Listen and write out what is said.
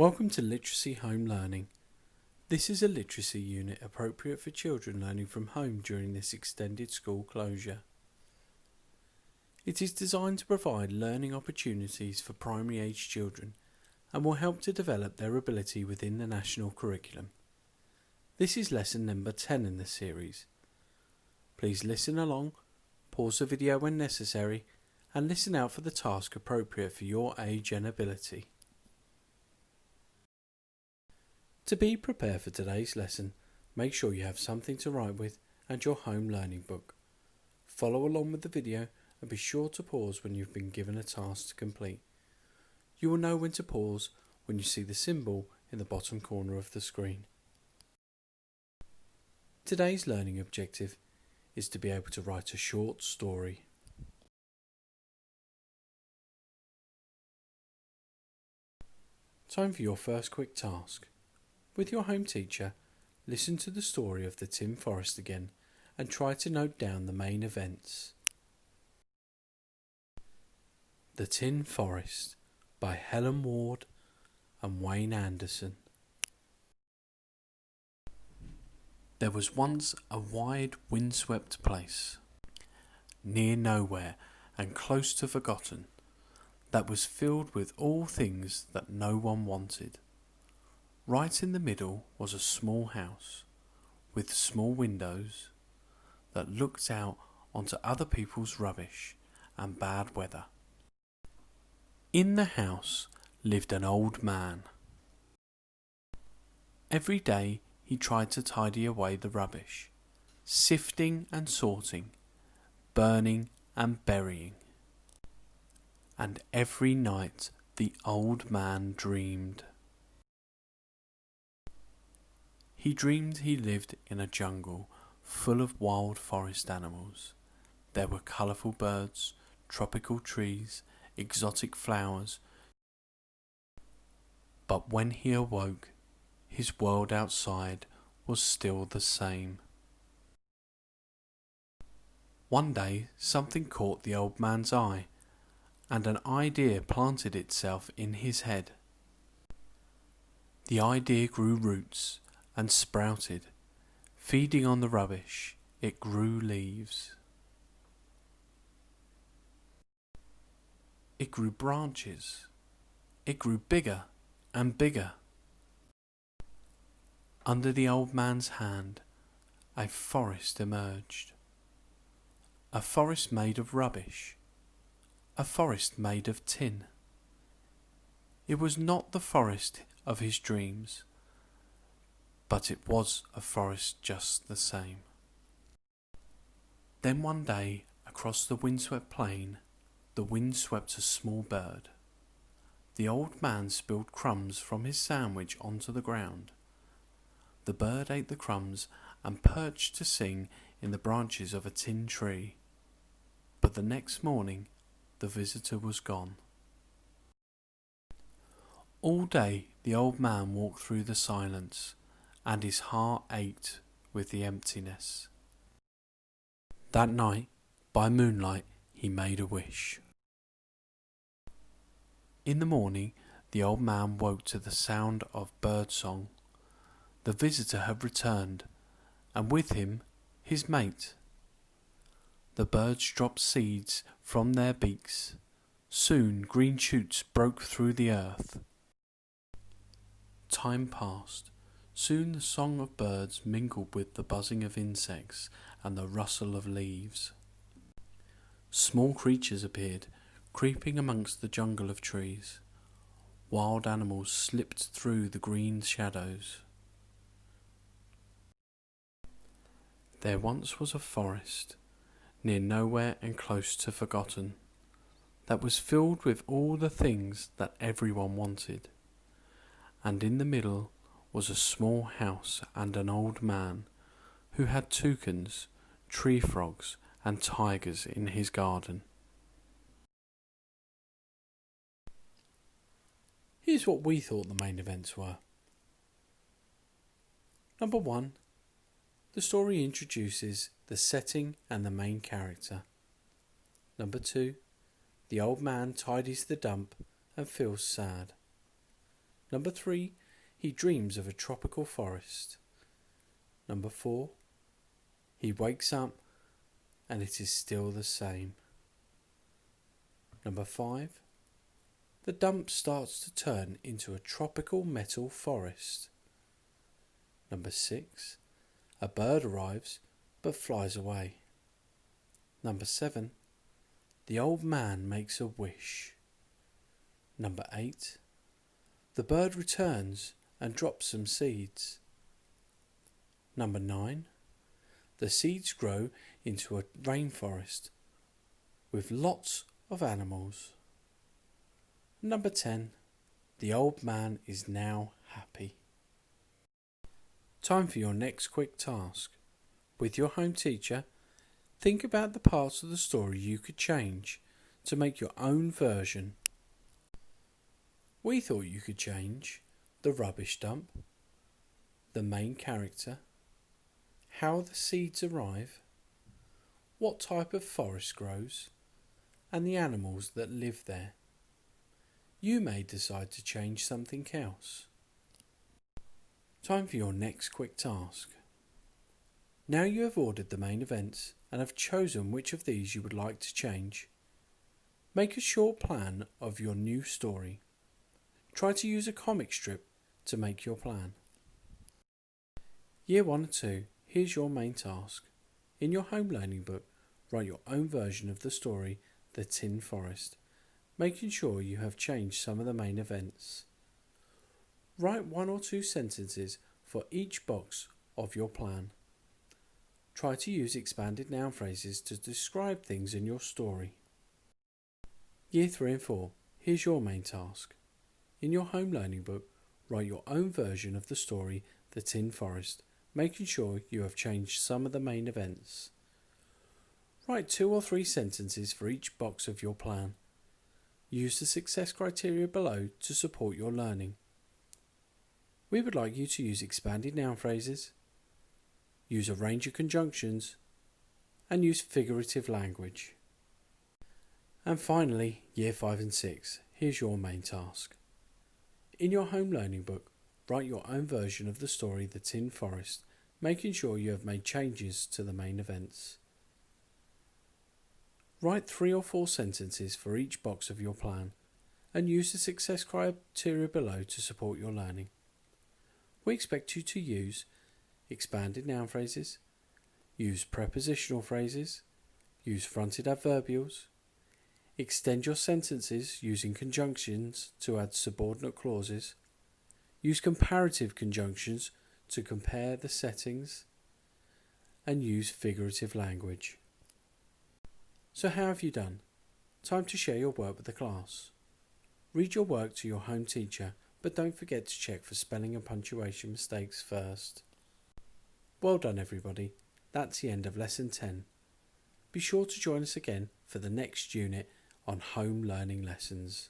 Welcome to Literacy Home Learning. This is a literacy unit appropriate for children learning from home during this extended school closure. It is designed to provide learning opportunities for primary age children and will help to develop their ability within the national curriculum. This is lesson number 10 in the series. Please listen along, pause the video when necessary, and listen out for the task appropriate for your age and ability. To be prepared for today's lesson, make sure you have something to write with and your home learning book. Follow along with the video and be sure to pause when you've been given a task to complete. You will know when to pause when you see the symbol in the bottom corner of the screen. Today's learning objective is to be able to write a short story. Time for your first quick task. With your home teacher, listen to the story of the Tin Forest again and try to note down the main events. The Tin Forest by Helen Ward and Wayne Anderson. There was once a wide, windswept place, near nowhere and close to forgotten, that was filled with all things that no one wanted. Right in the middle was a small house, with small windows, that looked out onto other people's rubbish and bad weather. In the house lived an old man. Every day he tried to tidy away the rubbish, sifting and sorting, burning and burying. And every night the old man dreamed. He dreamed he lived in a jungle full of wild forest animals. There were colourful birds, tropical trees, exotic flowers. But when he awoke, his world outside was still the same. One day something caught the old man's eye, and an idea planted itself in his head. The idea grew roots and sprouted. Feeding on the rubbish, it grew leaves. It grew branches. It grew bigger and bigger. Under the old man's hand, a forest emerged. A forest made of rubbish. A forest made of tin. It was not the forest of his dreams, but it was a forest just the same. Then one day, across the windswept plain, the wind swept a small bird. The old man spilled crumbs from his sandwich onto the ground. The bird ate the crumbs and perched to sing in the branches of a tin tree. But the next morning, the visitor was gone. All day the old man walked through the silence, and his heart ached with the emptiness. That night, by moonlight, he made a wish. In the morning, the old man woke to the sound of birdsong. The visitor had returned, and with him, his mate. The birds dropped seeds from their beaks. Soon green shoots broke through the earth. Time passed. Soon the song of birds mingled with the buzzing of insects and the rustle of leaves. Small creatures appeared, creeping amongst the jungle of trees. Wild animals slipped through the green shadows. There once was a forest, near nowhere and close to forgotten, that was filled with all the things that everyone wanted. And in the middle was a small house and an old man who had toucans, tree frogs and tigers in his garden. Here's what we thought the main events were. Number 1. The story introduces the setting and the main character. Number 2. The old man tidies the dump and feels sad. Number 3, he dreams of a tropical forest. Number 4, he wakes up and it is still the same. Number 5, the dump starts to turn into a tropical metal forest. Number 6, a bird arrives but flies away. Number 7, the old man makes a wish. Number 8, the bird returns and drops some seeds. Number 9, the seeds grow into a rainforest with lots of animals. Number 10, the old man is now happy. Time for your next quick task. With your home teacher, think about the parts of the story you could change to make your own version. We thought you could change the rubbish dump, the main character, how the seeds arrive, what type of forest grows, and the animals that live there. You may decide to change something else. Time for your next quick task. Now you have ordered the main events and have chosen which of these you would like to change. Make a short plan of your new story. Try to use a comic strip to make your plan. Year 1 and 2, here's your main task. In your home learning book, write your own version of the story, The Tin Forest, making sure you have changed some of the main events. Write 1 or 2 sentences for each box of your plan. Try to use expanded noun phrases to describe things in your story. Year 3 and 4, here's your main task. In your home learning book, write your own version of the story, The Tin Forest, making sure you have changed some of the main events. Write 2 or 3 sentences for each box of your plan. Use the success criteria below to support your learning. We would like you to use expanded noun phrases, use a range of conjunctions, and use figurative language. And finally, Year 5 and 6, here's your main task. In your home learning book, write your own version of the story The Tin Forest, making sure you have made changes to the main events. Write 3 or 4 sentences for each box of your plan, and use the success criteria below to support your learning. We expect you to use expanded noun phrases, use prepositional phrases, use fronted adverbials, extend your sentences using conjunctions to add subordinate clauses, use comparative conjunctions to compare the settings, and use figurative language. So how have you done? Time to share your work with the class. Read your work to your home teacher, but don't forget to check for spelling and punctuation mistakes first. Well done everybody, that's the end of lesson 10. Be sure to join us again for the next unit on home learning lessons.